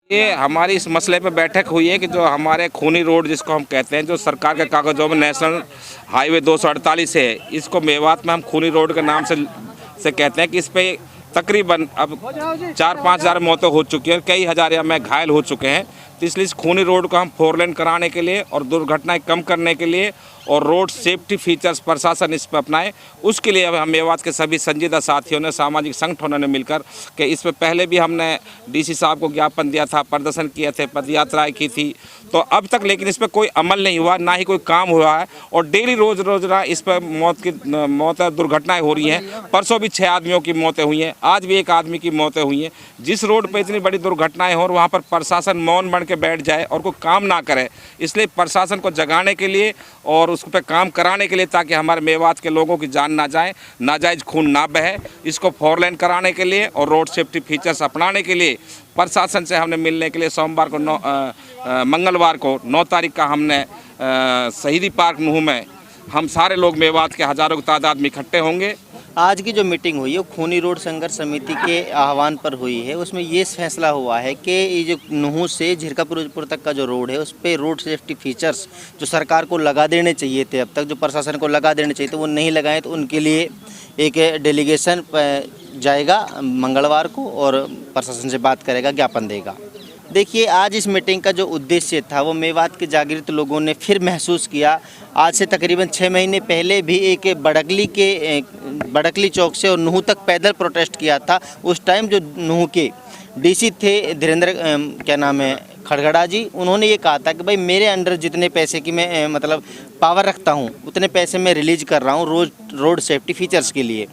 ये हमारी इस मसले पर बैठक हुई है कि जो हमारे खूनी रोड जिसको हम कहते हैं, जो सरकार के कागजों में नेशनल हाईवे 248 है, इसको मेवात में हम खूनी रोड के नाम से कहते हैं कि इस पे तकरीबन अब 4-5 हज़ार मौतें हो चुकी हैं, कई हज़ार या में घायल हो चुके हैं। तो इसलिए इस खूनी रोड को हम 4 लेन कराने के लिए और दुर्घटनाएं कम करने के लिए और रोड सेफ्टी फीचर्स प्रशासन इस पर अपनाए, उसके लिए हम मेवात के सभी संजीदा साथियों ने, सामाजिक संगठनों ने मिलकर कि इस पर पहले भी हमने डीसी साहब को ज्ञापन दिया था, प्रदर्शन किए थे, पदयात्राएं की थी, तो अब तक लेकिन इस पर कोई अमल नहीं हुआ, ना ही कोई काम हुआ है और डेली रोज़ इस पर मौत दुर्घटनाएं हो रही हैं। परसों भी 6 आदमियों की मौतें हुई हैं, आज भी 1 आदमी की मौतें हुई हैं। जिस रोड पर इतनी बड़ी दुर्घटनाएं हो और वहाँ पर प्रशासन मौन बन के बैठ जाए और कोई काम ना करे, इसलिए प्रशासन को जगाने के लिए और उस पर काम कराने के लिए, ताकि हमारे मेवात के लोगों की जान ना जाए, नाजायज़ खून ना बहे, इसको 4 लेन कराने के लिए और रोड सेफ्टी फीचर्स अपनाने के लिए प्रशासन से हमने मिलने के लिए सोमवार को मंगलवार को 9 तारीख का हमने शहीदी पार्क नूह में हम सारे लोग मेवात के हज़ारों की तादाद में इकट्ठे होंगे। आज की जो मीटिंग हुई है वो खूनी रोड संघर्ष समिति के आह्वान पर हुई है। उसमें ये फैसला हुआ है कि ये जो नूह से झिरकापुर तक का जो रोड है, उस पर रोड सेफ्टी फीचर्स जो सरकार को लगा देने चाहिए थे, अब तक जो प्रशासन को लगा देने चाहिए थे, वो नहीं लगाए, तो उनके लिए एक डेलीगेशन जाएगा मंगलवार को और प्रशासन से बात करेगा, ज्ञापन देगा। देखिए, आज इस मीटिंग का जो उद्देश्य था वो मेवात के जागृत लोगों ने फिर महसूस किया। आज से तकरीबन 6 महीने पहले भी एक बड़कली चौक से और नूह तक पैदल प्रोटेस्ट किया था। उस टाइम जो नूह के डीसी थे धीरेन्द्र खड़गड़ा जी, उन्होंने ये कहा था कि भाई मेरे अंडर जितने पैसे की मैं मतलब पावर रखता हूँ, उतने पैसे मैं रिलीज कर रहा हूँ रोड सेफ्टी फीचर्स के लिए।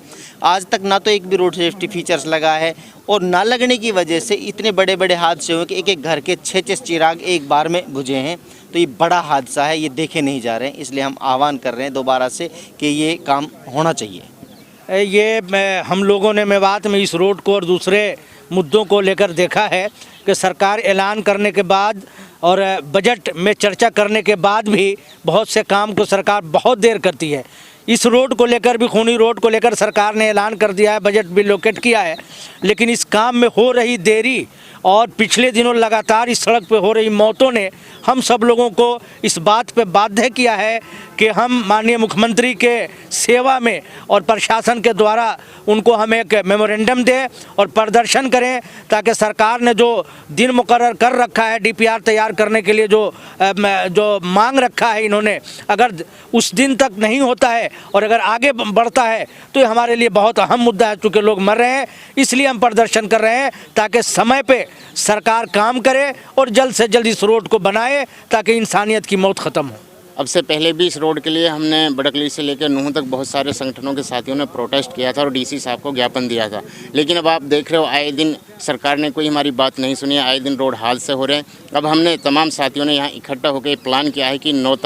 आज तक ना तो एक भी रोड सेफ्टी फीचर्स लगा है और ना लगने की वजह से इतने बड़े बड़े हादसे हुए कि एक घर के 6 चिराग एक बार में बुझे हैं। तो ये बड़ा हादसा है, ये देखे नहीं जा रहे हैं। इसलिए हम आह्वान कर रहे हैं दोबारा से कि ये काम होना चाहिए। ये हम लोगों ने मेवात में इस रोड को और दूसरे मुद्दों को लेकर देखा है कि सरकार ऐलान करने के बाद और बजट में चर्चा करने के बाद भी बहुत से काम को सरकार बहुत देर करती है। इस रोड को लेकर भी, खूनी रोड को लेकर सरकार ने ऐलान कर दिया है, बजट भी लोकेट किया है, लेकिन इस काम में हो रही देरी और पिछले दिनों लगातार इस सड़क पर हो रही मौतों ने हम सब लोगों को इस बात पे बाध्य किया है कि हम माननीय मुख्यमंत्री के सेवा में और प्रशासन के द्वारा उनको हम एक मेमोरेंडम दें और प्रदर्शन करें, ताकि सरकार ने जो दिन मुकर्रर कर रखा है डीपीआर तैयार करने के लिए, जो मांग रखा है इन्होंने, अगर उस दिन तक नहीं होता है और अगर आगे बढ़ता है तो ये हमारे लिए बहुत अहम मुद्दा है। चूँकि लोग मर रहे हैं, इसलिए हम प्रदर्शन कर रहे हैं, ताकि समय पे सरकार काम करे और जल्द से जल्द इस रोड को बनाए ताकि इंसानियत की मौत ख़त्म हो। अब से पहले भी इस रोड के लिए हमने बड़कली से लेकर नूह तक बहुत सारे संगठनों के साथियों ने प्रोटेस्ट किया था और डीसी साहब को ज्ञापन दिया था, लेकिन अब आप देख रहे हो आए दिन सरकार ने कोई हमारी बात नहीं सुनी है। आए दिन रोड हादसे हो रहे हैं। अब हमने तमाम साथियों ने यहाँ इकट्ठा होकर प्लान किया है कि 9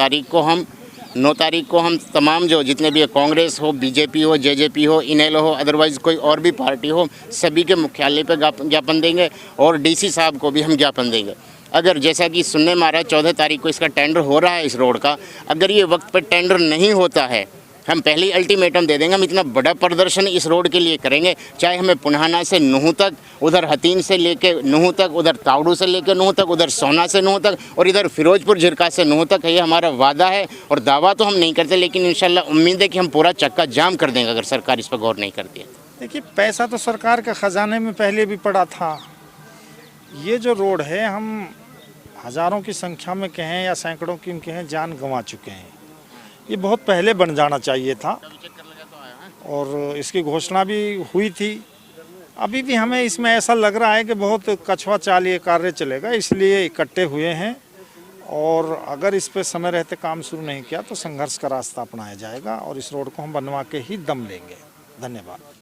तारीख को हम तमाम जो जितने भी कांग्रेस हो, बीजेपी हो, जेजेपी हो, इनेलो हो, अदरवाइज़ कोई और भी पार्टी हो, सभी के मुख्यालय पर ज्ञापन देंगे और डीसी साहब को भी हम ज्ञापन देंगे। अगर जैसा कि सुनने में आ रहा है 14 तारीख को इसका टेंडर हो रहा है इस रोड का, अगर ये वक्त पर टेंडर नहीं होता है, हम पहले ही अल्टीमेटम दे देंगे। हम इतना बड़ा प्रदर्शन इस रोड के लिए करेंगे, चाहे हमें पुनहाना से नूह तक, उधर हतीन से लेके नूह तक, उधर तावड़ू से लेके नूह तक, उधर सोना से नूह तक और इधर फिरोजपुर झिरका से नूह तक। ये हमारा वादा है और दावा तो हम नहीं करते, लेकिन इंशाल्लाह उम्मीद है कि हम पूरा चक्का जाम कर देंगे अगर सरकार इस पर गौर नहीं करती है। देखिए, पैसा तो सरकार के ख़जाने में पहले भी पड़ा था। ये जो रोड है, हम हज़ारों की संख्या में कहें या सैकड़ों की कहें जान गंवा चुके हैं। ये बहुत पहले बन जाना चाहिए था और इसकी घोषणा भी हुई थी। अभी भी हमें इसमें ऐसा लग रहा है कि बहुत कछुआ चाल ये कार्य चलेगा, इसलिए इकट्ठे हुए हैं और अगर इस पे समय रहते काम शुरू नहीं किया तो संघर्ष का रास्ता अपनाया जाएगा और इस रोड को हम बनवा के ही दम लेंगे। धन्यवाद।